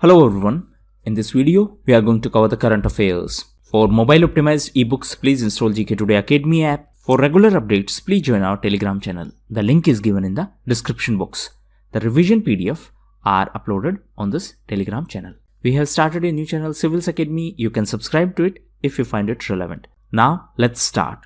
Hello everyone, in this video we are going to cover the current affairs. For mobile optimized ebooks, please install GKToday Academy app. For regular updates, please join our Telegram channel. The link is given in the description box. The revision PDF are uploaded on this Telegram channel. We have started a new channel, Civils Academy. You can subscribe to it if you find it relevant. Now let's start.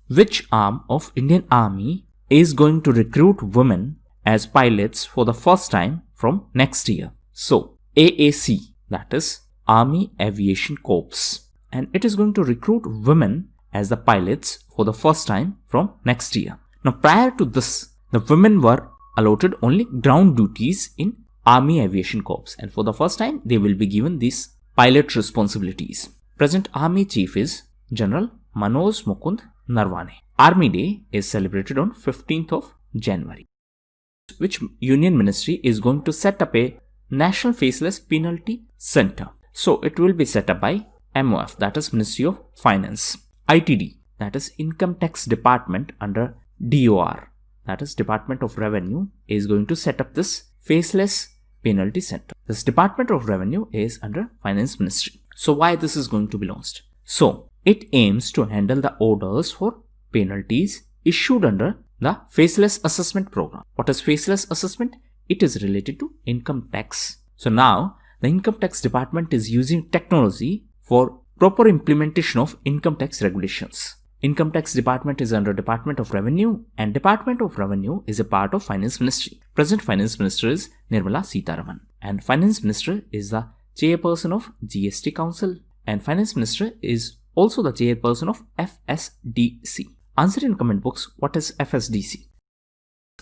Which arm of Indian Army is going to recruit women as pilots for the first time from next year? So AAC, that is Army Aviation Corps, and it is going to recruit women as the pilots for the first time from next year. Now prior to this, the women were allotted only ground duties in Army Aviation Corps, and for the first time they will be given these pilot responsibilities. Present Army Chief is General Manoj Mukund Narwane. Army Day is celebrated on 15th of January. Which Union Ministry is going to set up a National Faceless Penalty Center? So it will be set up by MOF, that is Ministry of Finance. ITD, that is Income Tax Department under DOR, that is Department of Revenue, is going to set up this Faceless Penalty Center. This Department of Revenue is under Finance Ministry. So why this is going to be launched? So it aims to handle the orders for penalties issued under the Faceless Assessment Program. What is Faceless Assessment? It is related to income tax. So now the Income Tax Department is using technology for proper implementation of income tax regulations. Income Tax Department is under Department of Revenue, and Department of Revenue is a part of Finance Ministry. Present Finance Minister is Nirmala Sitharaman, and Finance Minister is the chairperson of GST Council, and Finance Minister is also the chairperson of FSDC. Answer in comment box, what is FSDC?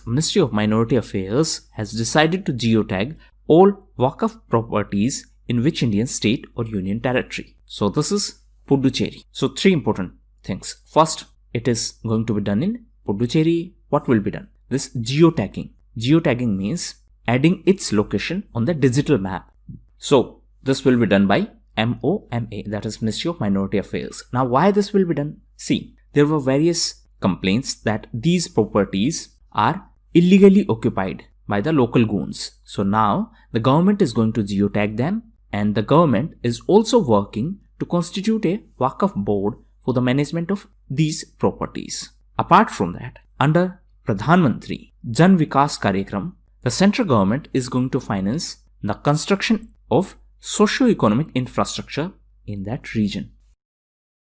Ministry of Minority Affairs has decided to geo-tag all Waqf properties in which Indian state or union territory. So this is Puducherry. So three important things. First, it is going to be done in Puducherry. What will be done? This geo-tagging. Geo-tagging means adding its location on the digital map. So this will be done by MOMA, that is Ministry of Minority Affairs. Now why this will be done? See, there were various complaints that these properties are illegally occupied by the local goons. So now the government is going to geotag them, and the government is also working to constitute a Waqf board for the management of these properties. Apart from that, under Pradhan Mantri Jan Vikas Karyakram, the central government is going to finance the construction of socio-economic infrastructure in that region.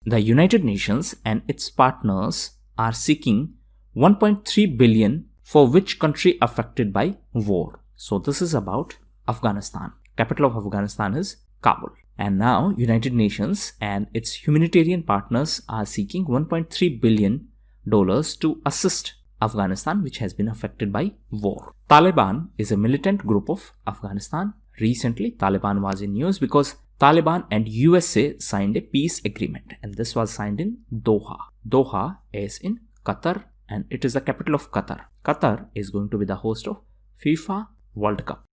The United Nations and its partners are seeking 1.3 billion for which country affected by war. So this is about Afghanistan. Capital of Afghanistan is Kabul. And now United Nations and its humanitarian partners are seeking $1.3 billion to assist Afghanistan, which has been affected by war. Taliban is a militant group of Afghanistan. Recently, Taliban was in news because Taliban and USA signed a peace agreement, and this was signed in Doha. Doha is in Qatar, and it is the capital of Qatar. Qatar is going to be the host of FIFA World Cup.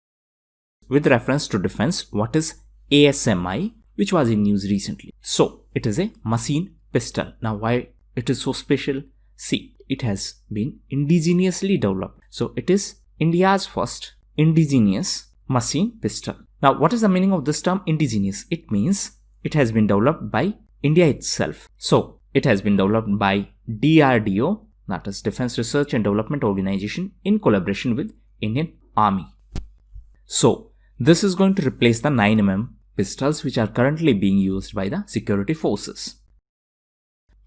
With reference to defense, what is ASMI, which was in news recently? So it is a machine pistol. Now why it is so special? See, it has been indigenously developed. So it is India's first indigenous machine pistol. Now what is the meaning of this term indigenous? It means it has been developed by India itself. So it has been developed by DRDO, that is Defense Research and Development Organization, in collaboration with Indian Army. So this is going to replace the 9mm pistols which are currently being used by the security forces.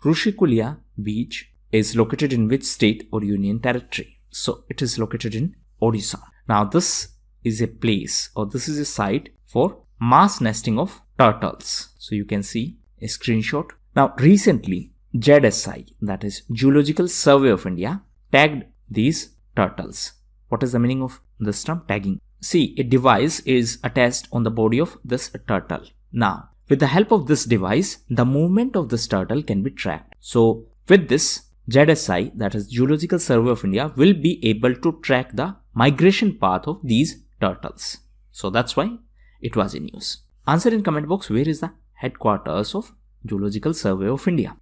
Rushikulia Beach is located in which state or union territory? So it is located in Odisha. Now this is a place, or this is a site for mass nesting of turtles. So you can see a screenshot. Now recently ZSI, that is Geological Survey of India, tagged these turtles. What is the meaning of this term tagging? See, a device is attached on the body of this turtle. Now with the help of this device, the movement of this turtle can be tracked. So with this, ZSI, that is Geological Survey of India, will be able to track the migration path of these turtles. So that's why it was in news. Answer in comment box, where is the headquarters of Geological Survey of India?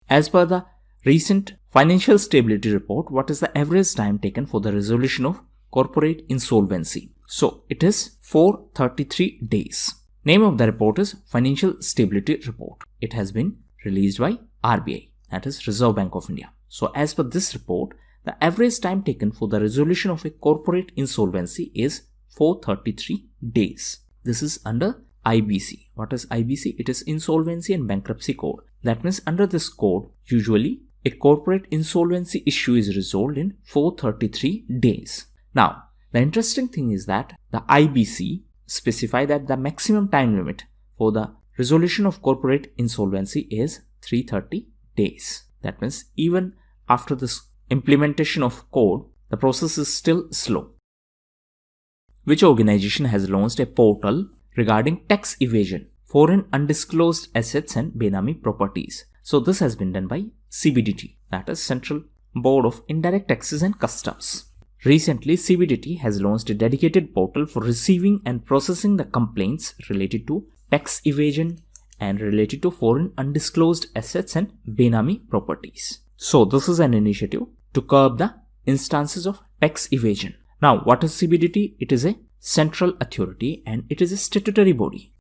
As per the recent financial stability report, what is the average time taken for the resolution of corporate insolvency? So it is 433 days. Name of the report is Financial Stability Report. It has been released by RBI, that is Reserve Bank of India. So as per this report, the average time taken for the resolution of a corporate insolvency is 433 days. This is under IBC. What is IBC? It is Insolvency and Bankruptcy Code. That means under this code, usually a corporate insolvency issue is resolved in 433 days. Now, the interesting thing is that the IBC specify that the maximum time limit for the resolution of corporate insolvency is 330 days. That means even after this implementation of code, the process is still slow. Which organization has launched a portal regarding tax evasion, foreign undisclosed assets and benami properties? So this has been done by CBDT, that is Central Board of Indirect Taxes and Customs. Recently, CBDT has launched a dedicated portal for receiving and processing the complaints related to tax evasion and related to foreign undisclosed assets and benami properties. So this is an initiative to curb the instances of tax evasion. Now, what is CBDT? It is a central authority and it is a statutory body.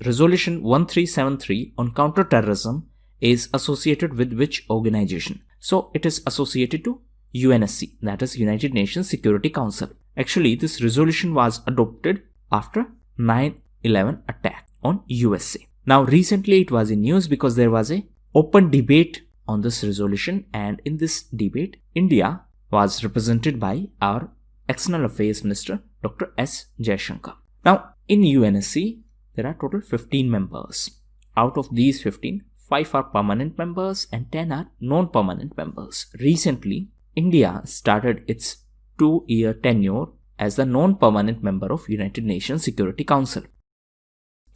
Resolution 1373 on counter-terrorism is associated with which organization? So it is associated to UNSC, that is United Nations Security Council. Actually, this resolution was adopted after 9/11 attack on USA. Now, recently it was in news because there was a open debate on this resolution, and in this debate, India was represented by our External Affairs Minister Dr. S. Jaishankar. Now, in UNSC, there are total 15 members. Out of these 15, 5 are permanent members and 10 are non-permanent members. Recently, India started its 2-year tenure as the non-permanent member of United Nations Security Council,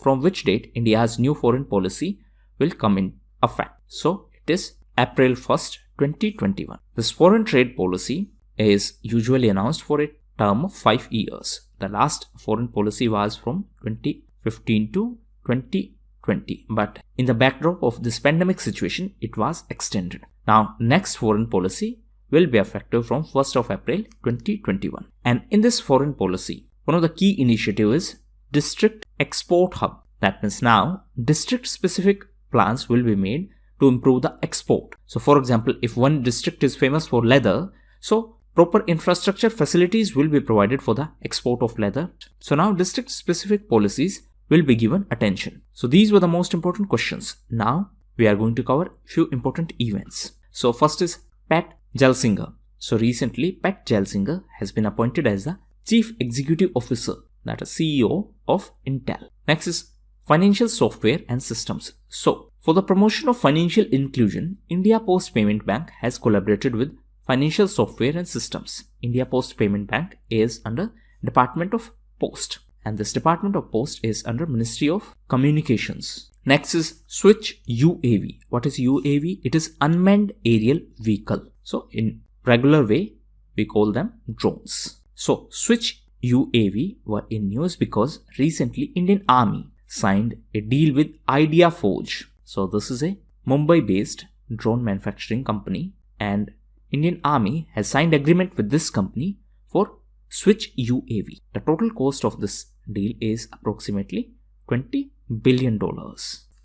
from which date India's new foreign policy will come in effect. So, it is April 1st, 2021. This foreign trade policy is usually announced for a term of 5 years. The last foreign policy was from 2015 to 2020, but in the backdrop of this pandemic situation, it was extended. Now, next foreign policy will be effective from 1st of April 2021. And in this foreign policy, one of the key initiatives is District Export Hub. That means now district specific plans will be made to improve the export. So for example, if one district is famous for leather, so proper infrastructure facilities will be provided for the export of leather. So now district specific policies will be given attention. So these were the most important questions. Now we are going to cover few important events. So first is Pat Gelsinger. So recently, Pat Gelsinger has been appointed as the Chief Executive Officer, that is CEO of Intel. Next is Financial Software and Systems. So, for the promotion of financial inclusion, India Post Payment Bank has collaborated with Financial Software and Systems. India Post Payment Bank is under Department of Post, and this Department of Post is under Ministry of Communications. Next is Switch UAV. What is UAV? It is Unmanned Aerial Vehicle. So in regular way, we call them drones. So Switch UAV were in news because recently Indian Army signed a deal with Idea Forge. So this is a Mumbai-based drone manufacturing company, and Indian Army has signed agreement with this company for Switch UAV. The total cost of this deal is approximately $20 billion.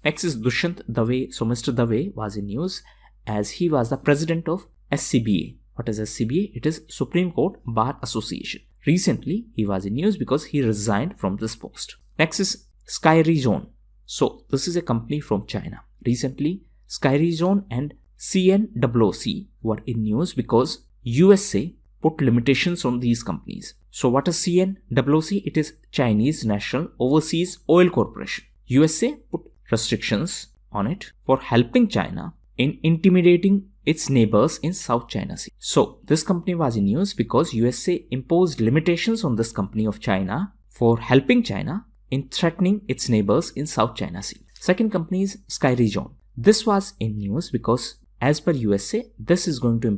Next is Dushyant Dave. So Mr. Dave was in news as he was the president of SCBA. What is SCBA? It is Supreme Court Bar Association. Recently, he was in news because he resigned from this post. Next is Skyrizon. So this is a company from China. Recently, Skyrizon and CNOOC were in news because USA put limitations on these companies. So what is CNOOC? It is Chinese National Overseas Oil Corporation. USA put restrictions on it for helping China in intimidating its neighbors in South China Sea. So this company was in news because USA imposed limitations on this company of China for helping China in threatening its neighbors in South China Sea. Second company is Skyrizon. This was in news because as per USA, this is going to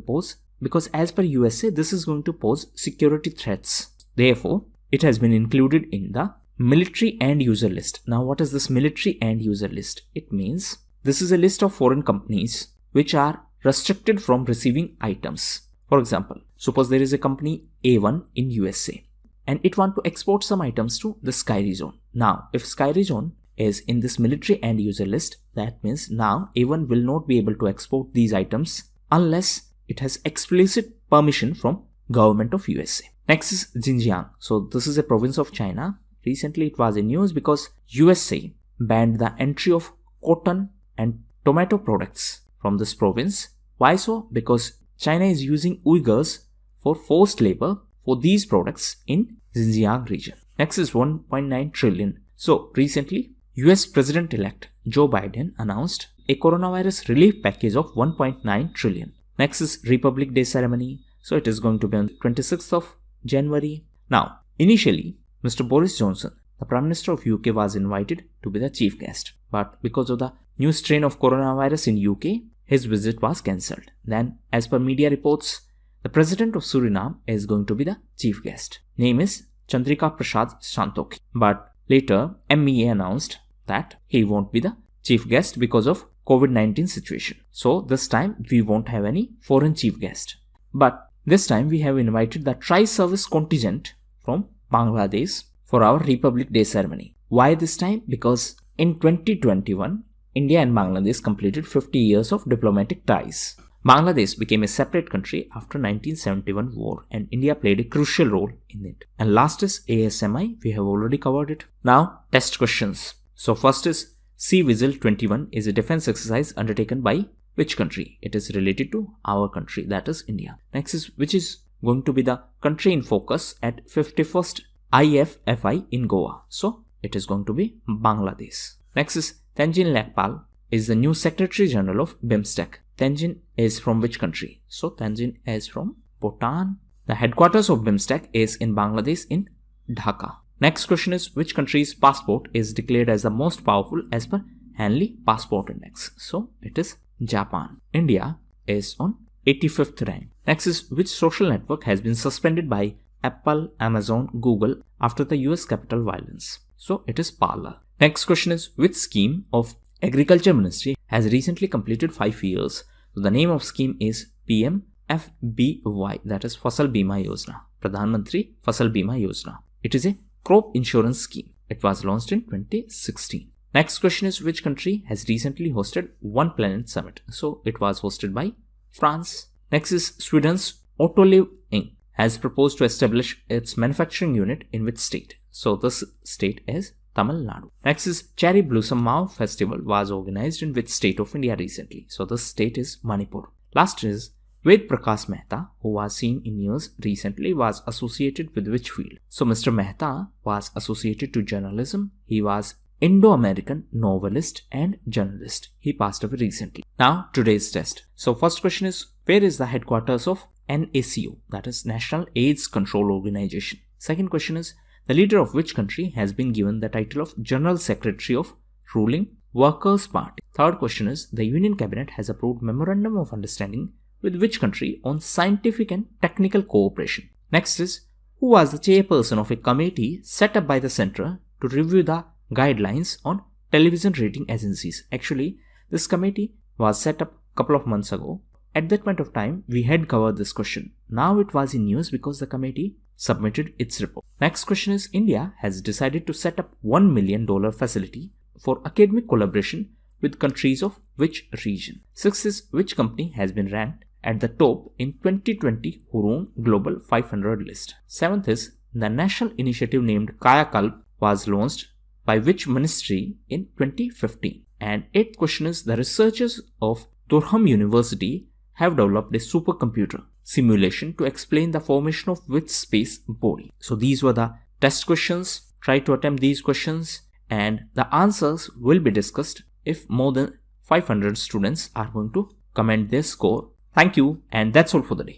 pose security threats. Therefore, it has been included in the military end user list. Now, what is this military end user list? It means this is a list of foreign companies which are restricted from receiving items. For example, suppose there is a company A1 in USA and it want to export some items to the sky region. Now, if sky region is in this military end user list, that means now A1 will not be able to export these items unless it has explicit permission from government of USA. Next is Xinjiang. So this is a province of China. Recently it was in news because USA banned the entry of cotton and tomato products from this province. Why so? Because China is using Uyghurs for forced labor for these products in Xinjiang region. Next is 1.9 trillion. So recently, US President-elect Joe Biden announced a coronavirus relief package of 1.9 trillion. Next is Republic Day ceremony. So it is going to be on 26th of January. Now, initially, Mr. Boris Johnson, the Prime Minister of UK, was invited to be the chief guest. But because of the new strain of coronavirus in UK, his visit was cancelled. Then, as per media reports, the President of Suriname is going to be the chief guest. Name is Chandrika Prasad Santokhi. But later, MEA announced that he won't be the chief guest because of COVID-19 situation. So this time, we won't have any foreign chief guest. But this time, we have invited the tri-service contingent from Bangladesh for our Republic Day ceremony. Why this time? Because in 2021, India and Bangladesh completed 50 years of diplomatic ties. Bangladesh became a separate country after 1971 war and India played a crucial role in it. And last is ASMI, we have already covered it. Now, test questions. So first is Sea Vigil 21 is a defense exercise undertaken by which country? It is related to our country, that is India. Next is which is going to be the country in focus at 51st IFFI in Goa. So it is going to be Bangladesh. Next is Tenzin Lekpal is the new Secretary General of BIMSTEC. Tenzin is from which country? So Tenzin is from Bhutan. The headquarters of BIMSTEC is in Bangladesh in Dhaka. Next question is which country's passport is declared as the most powerful as per Hanley Passport Index? So it is Japan. India is on 85th rank. Next is which social network has been suspended by Apple, Amazon, Google after the US Capitol violence? So it is Parler. Next question is which scheme of Agriculture Ministry has recently completed 5 years? So the name of scheme is PMFBY, that is Fasal Bima Yojana. Pradhan Mantri Fasal Bima Yojana. It is a crop insurance scheme. It was launched in 2016. Next question is which country has recently hosted One Planet Summit? So it was hosted by France. Next is Sweden's Autoliv Inc. has proposed to establish its manufacturing unit in which state? So this state is Tamil Nadu. Next is Cherry Blossom Mau Festival was organized in which state of India recently? So the state is Manipur. Last is Ved Prakash Mehta, who was seen in news recently, was associated with which field? So Mr. Mehta was associated to journalism. He was Indo-American novelist and journalist. He passed away recently. Now today's test. So first question is where is the headquarters of NACO, that is National AIDS Control Organization? Second question is the leader of which country has been given the title of General Secretary of ruling Workers' Party? Third question is the Union Cabinet has approved Memorandum of Understanding with which country on scientific and technical cooperation? Next is who was the chairperson of a committee set up by the center to review the guidelines on television rating agencies? Actually, this committee was set up a couple of months ago. At that point of time, we had covered this question. Now it was in news because the committee submitted its report. Next question is India has decided to set up $1 million facility for academic collaboration with countries of which region? Sixth is which company has been ranked at the top in 2020 Hurun Global 500 list? Seventh is the national initiative named Kayakalp was launched by which ministry in 2015? And eighth question is the researchers of Durham University have developed a supercomputer simulation to explain the formation of which space body? So these were the test questions. Try to attempt these questions and the answers will be discussed if more than 500 students are going to comment their score. Thank you, and that's all for the day.